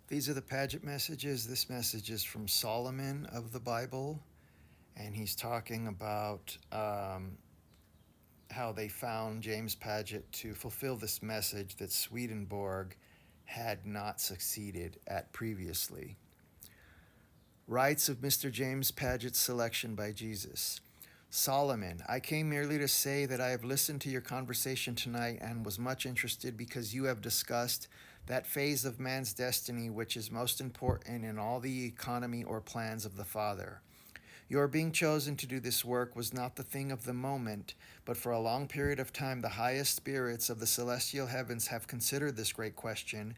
These are the Padgett messages. This message is from Solomon of the Bible, and he's talking about how they found James Padgett to fulfill this message that Swedenborg had not succeeded at previously. Rights of Mr. James Padgett's selection by Jesus. Solomon, I came merely to say that I have listened to your conversation tonight and was much interested because you have discussed that phase of man's destiny which is most important in all the economy or plans of the Father. Your being chosen to do this work was not the thing of the moment, but for a long period of time the highest spirits of the celestial heavens have considered this great question,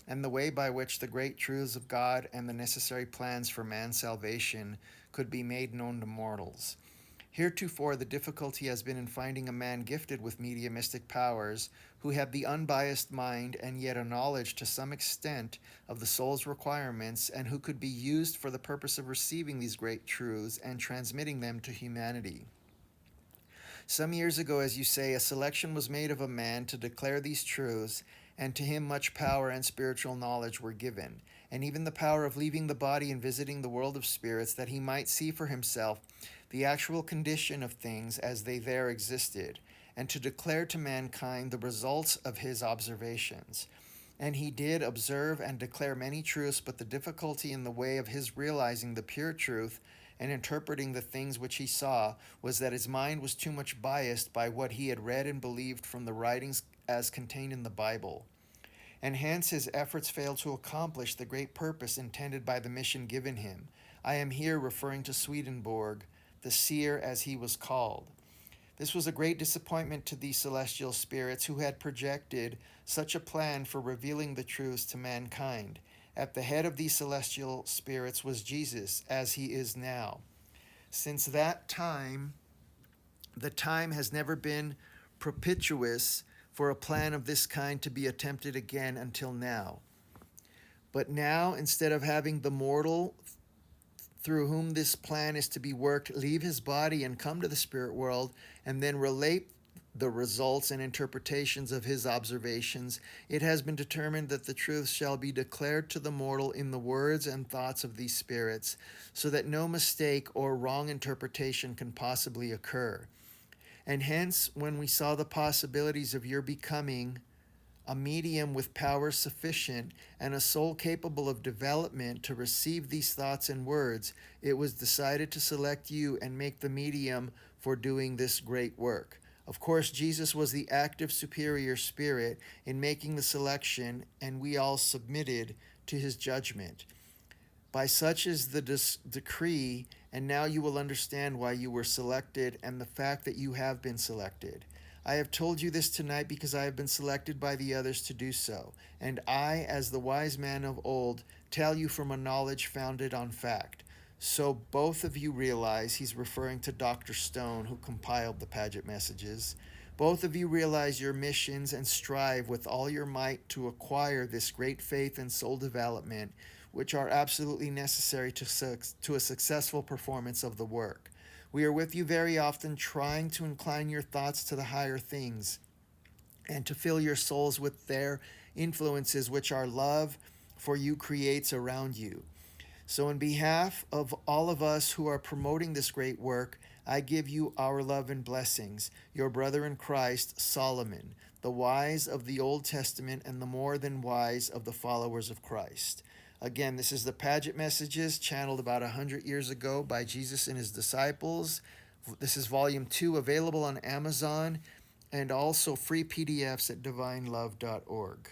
and the way by which the great truths of God and the necessary plans for man's salvation could be made known to mortals. Heretofore, the difficulty has been in finding a man gifted with mediumistic powers, who had the unbiased mind and yet a knowledge to some extent of the soul's requirements, and who could be used for the purpose of receiving these great truths and transmitting them to humanity. Some years ago, as you say, a selection was made of a man to declare these truths, and to him much power and spiritual knowledge were given, and even the power of leaving the body and visiting the world of spirits, that he might see for himself the actual condition of things as they there existed, and to declare to mankind the results of his observations. And he did observe and declare many truths, but the difficulty in the way of his realizing the pure truth and interpreting the things which he saw was that his mind was too much biased by what he had read and believed from the writings as contained in the Bible. And hence his efforts failed to accomplish the great purpose intended by the mission given him. I am here referring to Swedenborg, the seer as he was called. This was a great disappointment to these celestial spirits who had projected such a plan for revealing the truths to mankind. At the head of these celestial spirits was Jesus, as he is now. Since that time, the time has never been propitious for a plan of this kind to be attempted again until now. But now, instead of having the mortal through whom this plan is to be worked leave his body and come to the spirit world and then relate the results and interpretations of his observations, it has been determined that the truth shall be declared to the mortal in the words and thoughts of these spirits, so that no mistake or wrong interpretation can possibly occur. And hence, when we saw the possibilities of your becoming a medium with power sufficient and a soul capable of development to receive these thoughts and words, it was decided to select you and make the medium for doing this great work. Of course, Jesus was the active superior spirit in making the selection, and we all submitted to his judgment. By such is the decree, and now you will understand why you were selected and the fact that you have been selected. I have told you this tonight because I have been selected by the others to do so, and I, as the wise man of old, tell you from a knowledge founded on fact. So both of you realize, he's referring to Dr. Stone, who compiled the Padgett messages, both of you realize your missions and strive with all your might to acquire this great faith and soul development, which are absolutely necessary to a successful performance of the work. We are with you very often, trying to incline your thoughts to the higher things and to fill your souls with their influences, which our love for you creates around you. So, in behalf of all of us who are promoting this great work, I give you our love and blessings. Your brother in Christ, Solomon, the wise of the Old Testament and the more than wise of the followers of Christ. Again, this is the Padgett messages channeled about 100 years ago by Jesus and his disciples. This is volume 2, available on Amazon, and also free PDFs at divinelove.org.